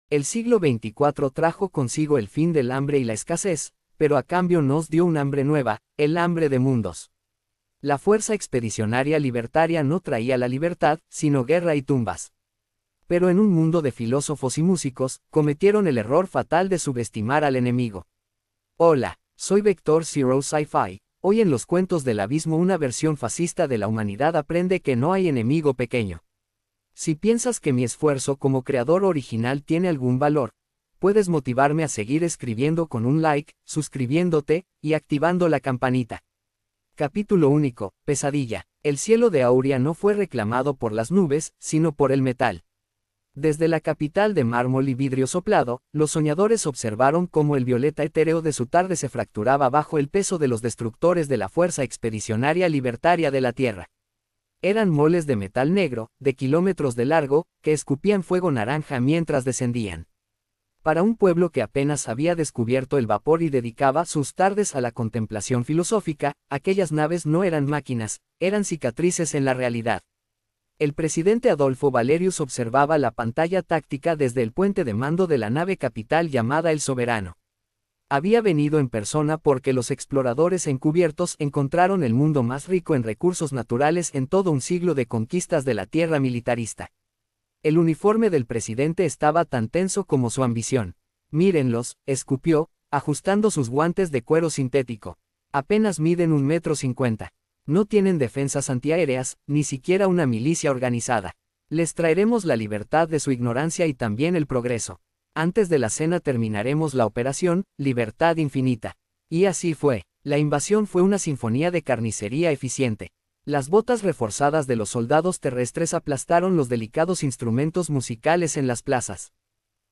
El siglo XXIV trajo consigo el fin del hambre y la escasez, pero a cambio nos dio un hambre nueva, el hambre de mundos. La fuerza expedicionaria libertaria no traía la libertad, sino guerra y tumbas. Pero en un mundo de filósofos y músicos, cometieron el error fatal de subestimar al enemigo. Hola, soy Vector Zero Sci-Fi. Hoy en los cuentos del abismo una versión fascista de la humanidad aprende que no hay enemigo pequeño. Si piensas que mi esfuerzo como creador original tiene algún valor, puedes motivarme a seguir escribiendo con un like, suscribiéndote, y activando la campanita. Capítulo único, Pesadilla. El cielo de Auria no fue reclamado por las nubes, sino por el metal. Desde la capital de mármol y vidrio soplado, los soñadores observaron cómo el violeta etéreo de su tarde se fracturaba bajo el peso de los destructores de la fuerza expedicionaria libertaria de la Tierra. Eran moles de metal negro, de kilómetros de largo, que escupían fuego naranja mientras descendían. Para un pueblo que apenas había descubierto el vapor y dedicaba sus tardes a la contemplación filosófica, aquellas naves no eran máquinas, eran cicatrices en la realidad. El presidente Adolfo Valerius observaba la pantalla táctica desde el puente de mando de la nave capital llamada El Soberano. Había venido en persona porque los exploradores encubiertos encontraron el mundo más rico en recursos naturales en todo un siglo de conquistas de la tierra militarista. El uniforme del presidente estaba tan tenso como su ambición. Mírenlos, escupió, ajustando sus guantes de cuero sintético. Apenas miden 1,50 m. No tienen defensas antiaéreas, ni siquiera una milicia organizada. Les traeremos la libertad de su ignorancia y también el progreso. Antes de la cena terminaremos la operación, Libertad Infinita. Y así fue. La invasión fue una sinfonía de carnicería eficiente. Las botas reforzadas de los soldados terrestres aplastaron los delicados instrumentos musicales en las plazas.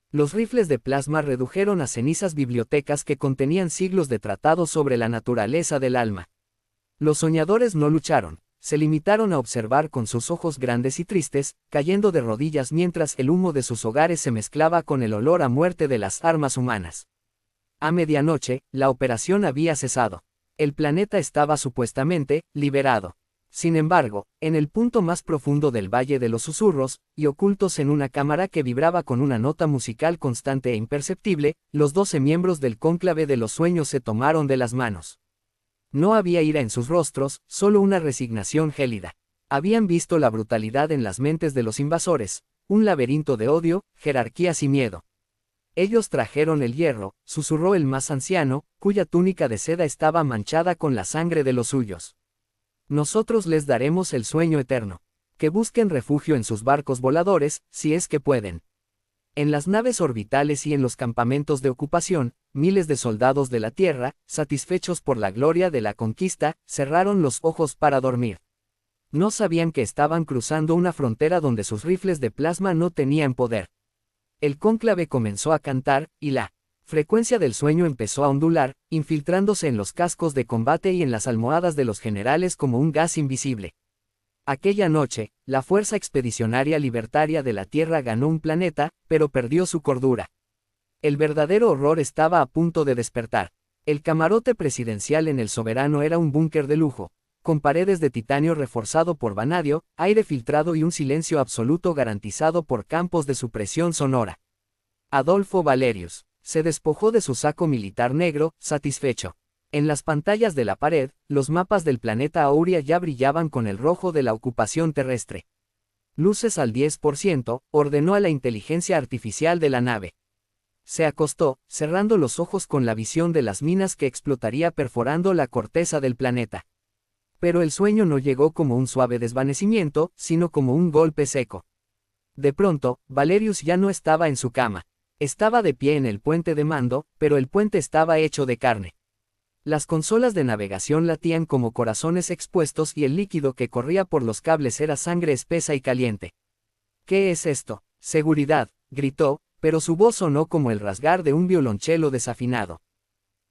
Los rifles de plasma redujeron a cenizas bibliotecas que contenían siglos de tratados sobre la naturaleza del alma. Los soñadores no lucharon, se limitaron a observar con sus ojos grandes y tristes, cayendo de rodillas mientras el humo de sus hogares se mezclaba con el olor a muerte de las armas humanas. A medianoche, la operación había cesado. El planeta estaba supuestamente liberado. Sin embargo, en el punto más profundo del Valle de los Susurros, y ocultos en una cámara que vibraba con una nota musical constante e imperceptible, los 12 miembros del cónclave de los sueños se tomaron de las manos. No había ira en sus rostros, solo una resignación gélida. Habían visto la brutalidad en las mentes de los invasores, un laberinto de odio, jerarquías y miedo. Ellos trajeron el hierro, susurró el más anciano, cuya túnica de seda estaba manchada con la sangre de los suyos. Nosotros les daremos el sueño eterno. Que busquen refugio en sus barcos voladores, si es que pueden. En las naves orbitales y en los campamentos de ocupación, miles de soldados de la Tierra, satisfechos por la gloria de la conquista, cerraron los ojos para dormir. No sabían que estaban cruzando una frontera donde sus rifles de plasma no tenían poder. El cónclave comenzó a cantar, y la frecuencia del sueño empezó a ondular, infiltrándose en los cascos de combate y en las almohadas de los generales como un gas invisible. Aquella noche, la fuerza expedicionaria libertaria de la Tierra ganó un planeta, pero perdió su cordura. El verdadero horror estaba a punto de despertar. El camarote presidencial en El Soberano era un búnker de lujo, con paredes de titanio reforzado por vanadio, aire filtrado y un silencio absoluto garantizado por campos de supresión sonora. Adolfo Valerius se despojó de su saco militar negro, satisfecho. En las pantallas de la pared, los mapas del planeta Auria ya brillaban con el rojo de la ocupación terrestre. Luces al 10%, ordenó a la inteligencia artificial de la nave. Se acostó, cerrando los ojos con la visión de las minas que explotaría perforando la corteza del planeta. Pero el sueño no llegó como un suave desvanecimiento, sino como un golpe seco. De pronto, Valerius ya no estaba en su cama. Estaba de pie en el puente de mando, pero el puente estaba hecho de carne. Las consolas de navegación latían como corazones expuestos y el líquido que corría por los cables era sangre espesa y caliente. ¿Qué es esto? Seguridad, gritó, pero su voz sonó como el rasgar de un violonchelo desafinado.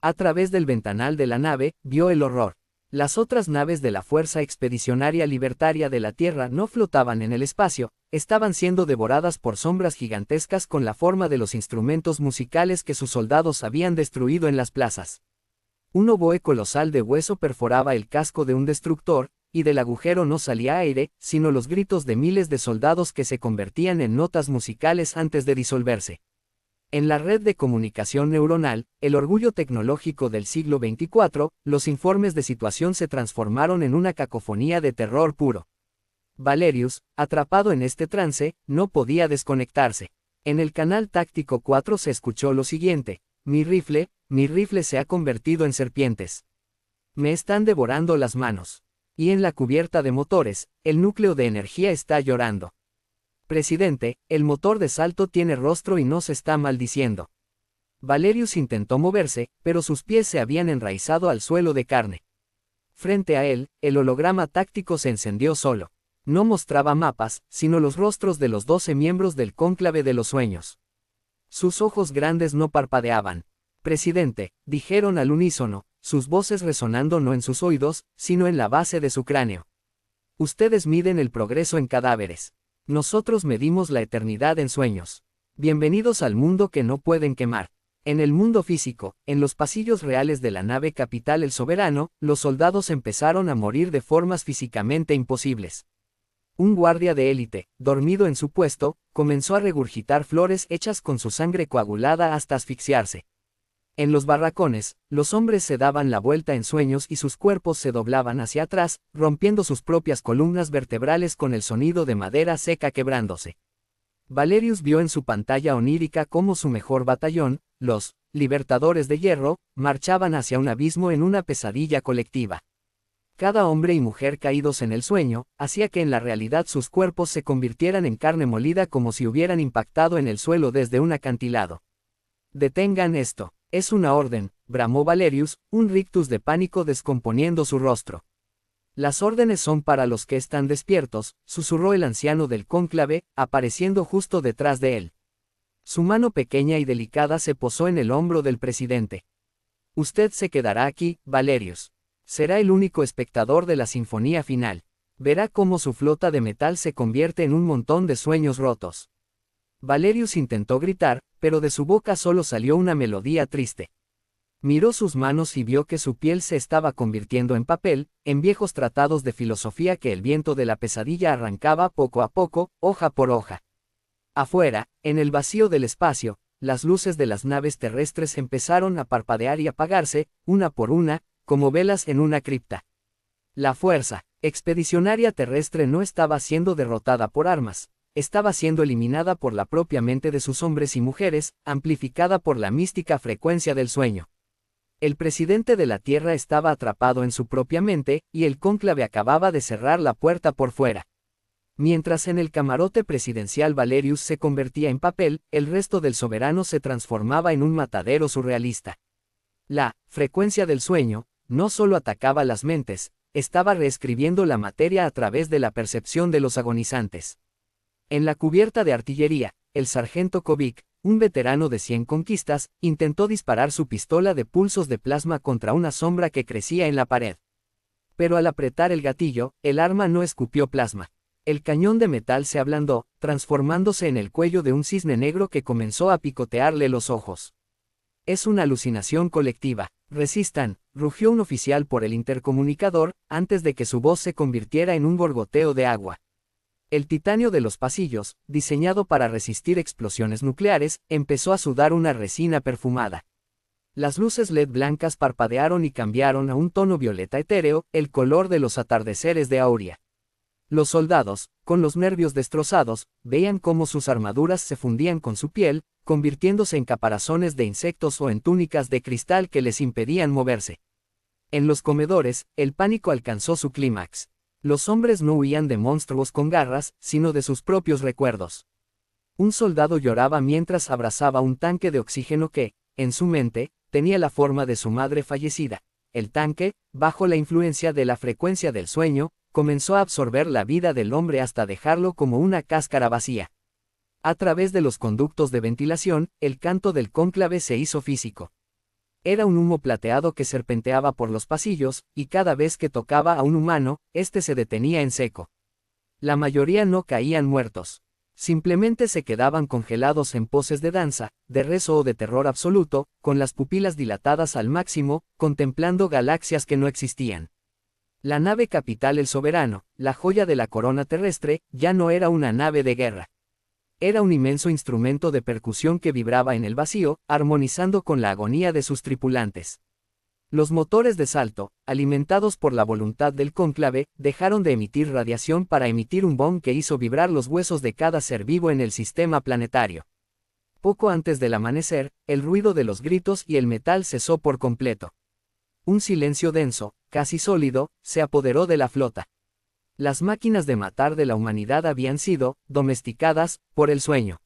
A través del ventanal de la nave, vio el horror. Las otras naves de la Fuerza Expedicionaria Libertaria de la Tierra no flotaban en el espacio, estaban siendo devoradas por sombras gigantescas con la forma de los instrumentos musicales que sus soldados habían destruido en las plazas. Un oboe colosal de hueso perforaba el casco de un destructor, y del agujero no salía aire, sino los gritos de miles de soldados que se convertían en notas musicales antes de disolverse. En la red de comunicación neuronal, el orgullo tecnológico del siglo XXIV, los informes de situación se transformaron en una cacofonía de terror puro. Valerius, atrapado en este trance, no podía desconectarse. En el canal táctico 4 se escuchó lo siguiente: mi rifle se ha convertido en serpientes. Me están devorando las manos. Y en la cubierta de motores, el núcleo de energía está llorando. Presidente, el motor de salto tiene rostro y nos está maldiciendo. Valerius intentó moverse, pero sus pies se habían enraizado al suelo de carne. Frente a él, el holograma táctico se encendió solo. No mostraba mapas, sino los rostros de los 12 miembros del cónclave de los sueños. Sus ojos grandes no parpadeaban. Presidente, dijeron al unísono, sus voces resonando no en sus oídos, sino en la base de su cráneo. Ustedes miden el progreso en cadáveres. Nosotros medimos la eternidad en sueños. Bienvenidos al mundo que no pueden quemar. En el mundo físico, en los pasillos reales de la nave capital El Soberano, los soldados empezaron a morir de formas físicamente imposibles. Un guardia de élite, dormido en su puesto, comenzó a regurgitar flores hechas con su sangre coagulada hasta asfixiarse. En los barracones, los hombres se daban la vuelta en sueños y sus cuerpos se doblaban hacia atrás, rompiendo sus propias columnas vertebrales con el sonido de madera seca quebrándose. Valerius vio en su pantalla onírica cómo su mejor batallón, los Libertadores de Hierro, marchaban hacia un abismo en una pesadilla colectiva. Cada hombre y mujer caídos en el sueño, hacía que en la realidad sus cuerpos se convirtieran en carne molida como si hubieran impactado en el suelo desde un acantilado. Detengan esto. Es una orden, bramó Valerius, un rictus de pánico descomponiendo su rostro. Las órdenes son para los que están despiertos, susurró el anciano del cónclave, apareciendo justo detrás de él. Su mano pequeña y delicada se posó en el hombro del presidente. Usted se quedará aquí, Valerius. Será el único espectador de la sinfonía final. Verá cómo su flota de metal se convierte en un montón de sueños rotos. Valerius intentó gritar, pero de su boca solo salió una melodía triste. Miró sus manos y vio que su piel se estaba convirtiendo en papel, en viejos tratados de filosofía que el viento de la pesadilla arrancaba poco a poco, hoja por hoja. Afuera, en el vacío del espacio, las luces de las naves terrestres empezaron a parpadear y apagarse, una por una, como velas en una cripta. La fuerza expedicionaria terrestre no estaba siendo derrotada por armas. Estaba siendo eliminada por la propia mente de sus hombres y mujeres, amplificada por la mística frecuencia del sueño. El presidente de la Tierra estaba atrapado en su propia mente, y el cónclave acababa de cerrar la puerta por fuera. Mientras en el camarote presidencial Valerius se convertía en papel, el resto del soberano se transformaba en un matadero surrealista. La frecuencia del sueño no solo atacaba las mentes, estaba reescribiendo la materia a través de la percepción de los agonizantes. En la cubierta de artillería, el sargento Kovic, un veterano de 100 conquistas, intentó disparar su pistola de pulsos de plasma contra una sombra que crecía en la pared. Pero al apretar el gatillo, el arma no escupió plasma. El cañón de metal se ablandó, transformándose en el cuello de un cisne negro que comenzó a picotearle los ojos. Es una alucinación colectiva. Resistan, rugió un oficial por el intercomunicador, antes de que su voz se convirtiera en un gorgoteo de agua. El titanio de los pasillos, diseñado para resistir explosiones nucleares, empezó a sudar una resina perfumada. Las luces LED blancas parpadearon y cambiaron a un tono violeta etéreo, el color de los atardeceres de Auria. Los soldados, con los nervios destrozados, veían cómo sus armaduras se fundían con su piel, convirtiéndose en caparazones de insectos o en túnicas de cristal que les impedían moverse. En los comedores, el pánico alcanzó su clímax. Los hombres no huían de monstruos con garras, sino de sus propios recuerdos. Un soldado lloraba mientras abrazaba un tanque de oxígeno que, en su mente, tenía la forma de su madre fallecida. El tanque, bajo la influencia de la frecuencia del sueño, comenzó a absorber la vida del hombre hasta dejarlo como una cáscara vacía. A través de los conductos de ventilación, el canto del cónclave se hizo físico. Era un humo plateado que serpenteaba por los pasillos, y cada vez que tocaba a un humano, éste se detenía en seco. La mayoría no caían muertos. Simplemente se quedaban congelados en poses de danza, de rezo o de terror absoluto, con las pupilas dilatadas al máximo, contemplando galaxias que no existían. La nave capital El Soberano, la joya de la corona terrestre, ya no era una nave de guerra. Era un inmenso instrumento de percusión que vibraba en el vacío, armonizando con la agonía de sus tripulantes. Los motores de salto, alimentados por la voluntad del cónclave, dejaron de emitir radiación para emitir un bong que hizo vibrar los huesos de cada ser vivo en el sistema planetario. Poco antes del amanecer, el ruido de los gritos y el metal cesó por completo. Un silencio denso, casi sólido, se apoderó de la flota. Las máquinas de matar de la humanidad habían sido domesticadas por el sueño.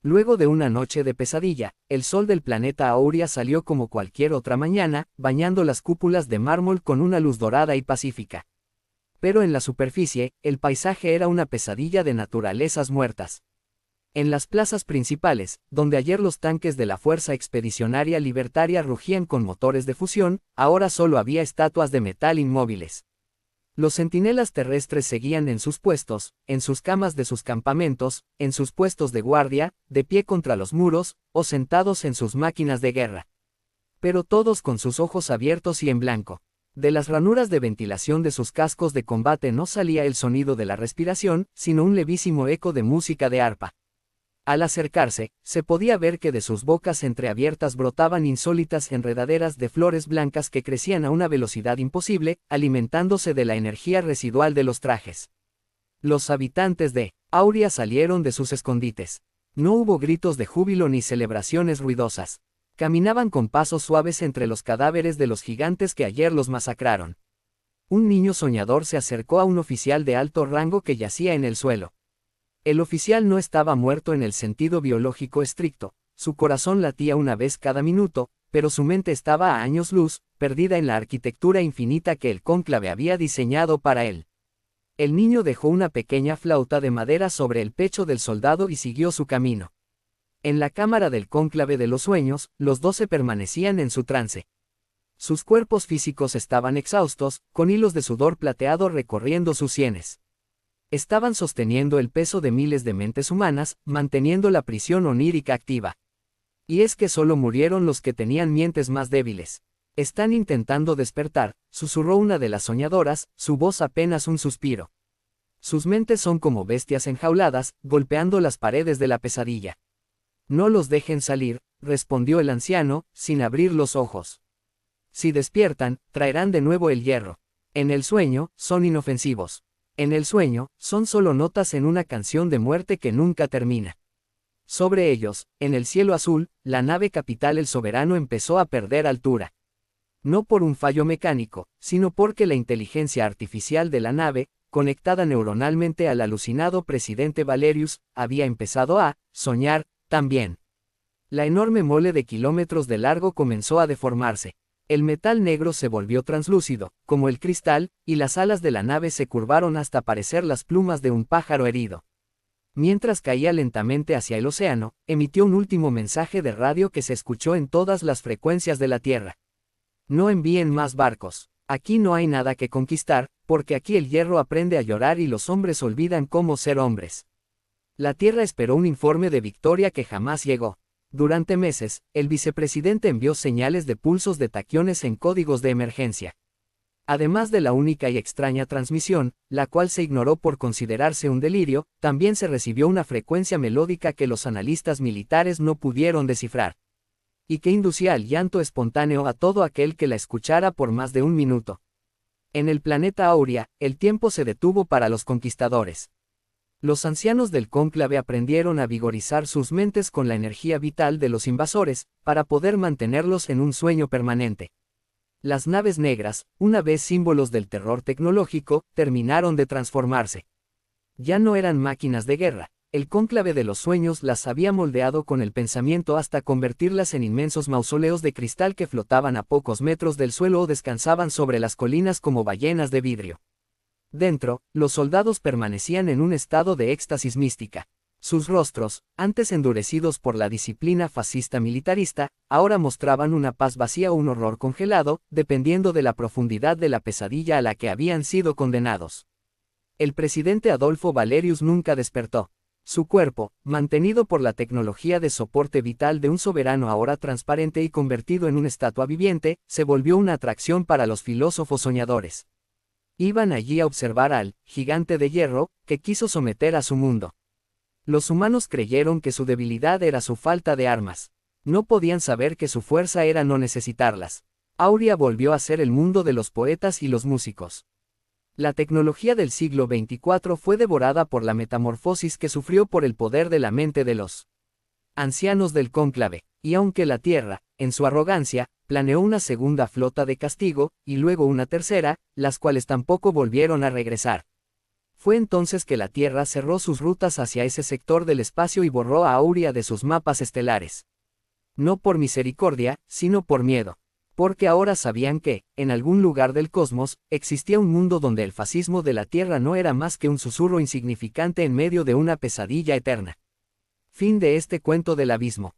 Luego de una noche de pesadilla, el sol del planeta Auria salió como cualquier otra mañana, bañando las cúpulas de mármol con una luz dorada y pacífica. Pero en la superficie, el paisaje era una pesadilla de naturalezas muertas. En las plazas principales, donde ayer los tanques de la Fuerza Expedicionaria Libertaria rugían con motores de fusión, ahora solo había estatuas de metal inmóviles. Los centinelas terrestres seguían en sus puestos, en sus camas de sus campamentos, en sus puestos de guardia, de pie contra los muros, o sentados en sus máquinas de guerra. Pero todos con sus ojos abiertos y en blanco. De las ranuras de ventilación de sus cascos de combate no salía el sonido de la respiración, sino un levísimo eco de música de arpa. Al acercarse, se podía ver que de sus bocas entreabiertas brotaban insólitas enredaderas de flores blancas que crecían a una velocidad imposible, alimentándose de la energía residual de los trajes. Los habitantes de Auria salieron de sus escondites. No hubo gritos de júbilo ni celebraciones ruidosas. Caminaban con pasos suaves entre los cadáveres de los gigantes que ayer los masacraron. Un niño soñador se acercó a un oficial de alto rango que yacía en el suelo. El oficial no estaba muerto en el sentido biológico estricto, su corazón latía una vez cada minuto, pero su mente estaba a años luz, perdida en la arquitectura infinita que el cónclave había diseñado para él. El niño dejó una pequeña flauta de madera sobre el pecho del soldado y siguió su camino. En la cámara del cónclave de los sueños, los 12 permanecían en su trance. Sus cuerpos físicos estaban exhaustos, con hilos de sudor plateado recorriendo sus sienes. Estaban sosteniendo el peso de miles de mentes humanas, manteniendo la prisión onírica activa. Y es que solo murieron los que tenían mentes más débiles. Están intentando despertar, susurró una de las soñadoras, su voz apenas un suspiro. Sus mentes son como bestias enjauladas, golpeando las paredes de la pesadilla. No los dejen salir, respondió el anciano, sin abrir los ojos. Si despiertan, traerán de nuevo el hierro. En el sueño, son inofensivos. En el sueño, son solo notas en una canción de muerte que nunca termina. Sobre ellos, en el cielo azul, la nave capital El Soberano empezó a perder altura. No por un fallo mecánico, sino porque la inteligencia artificial de la nave, conectada neuronalmente al alucinado presidente Valerius, había empezado a soñar también. La enorme mole de kilómetros de largo comenzó a deformarse. El metal negro se volvió translúcido, como el cristal, y las alas de la nave se curvaron hasta parecer las plumas de un pájaro herido. Mientras caía lentamente hacia el océano, emitió un último mensaje de radio que se escuchó en todas las frecuencias de la Tierra. No envíen más barcos. Aquí no hay nada que conquistar, porque aquí el hierro aprende a llorar y los hombres olvidan cómo ser hombres. La Tierra esperó un informe de victoria que jamás llegó. Durante meses, el vicepresidente envió señales de pulsos de taquiones en códigos de emergencia. Además de la única y extraña transmisión, la cual se ignoró por considerarse un delirio, también se recibió una frecuencia melódica que los analistas militares no pudieron descifrar. Y que inducía al llanto espontáneo a todo aquel que la escuchara por más de un minuto. En el planeta Auria, el tiempo se detuvo para los conquistadores. Los ancianos del cónclave aprendieron a vigorizar sus mentes con la energía vital de los invasores, para poder mantenerlos en un sueño permanente. Las naves negras, una vez símbolos del terror tecnológico, terminaron de transformarse. Ya no eran máquinas de guerra, el cónclave de los sueños las había moldeado con el pensamiento hasta convertirlas en inmensos mausoleos de cristal que flotaban a pocos metros del suelo o descansaban sobre las colinas como ballenas de vidrio. Dentro, los soldados permanecían en un estado de éxtasis mística. Sus rostros, antes endurecidos por la disciplina fascista militarista, ahora mostraban una paz vacía o un horror congelado, dependiendo de la profundidad de la pesadilla a la que habían sido condenados. El presidente Adolfo Valerius nunca despertó. Su cuerpo, mantenido por la tecnología de soporte vital de un soberano ahora transparente y convertido en una estatua viviente, se volvió una atracción para los filósofos soñadores. Iban allí a observar al gigante de hierro, que quiso someter a su mundo. Los humanos creyeron que su debilidad era su falta de armas. No podían saber que su fuerza era no necesitarlas. Aurea volvió a ser el mundo de los poetas y los músicos. La tecnología del siglo XXIV fue devorada por la metamorfosis que sufrió por el poder de la mente de los ancianos del cónclave, y aunque la Tierra, en su arrogancia, planeó una segunda flota de castigo, y luego una tercera, las cuales tampoco volvieron a regresar. Fue entonces que la Tierra cerró sus rutas hacia ese sector del espacio y borró a Aurea de sus mapas estelares. No por misericordia, sino por miedo. Porque ahora sabían que, en algún lugar del cosmos, existía un mundo donde el fascismo de la Tierra no era más que un susurro insignificante en medio de una pesadilla eterna. Fin de este cuento del abismo.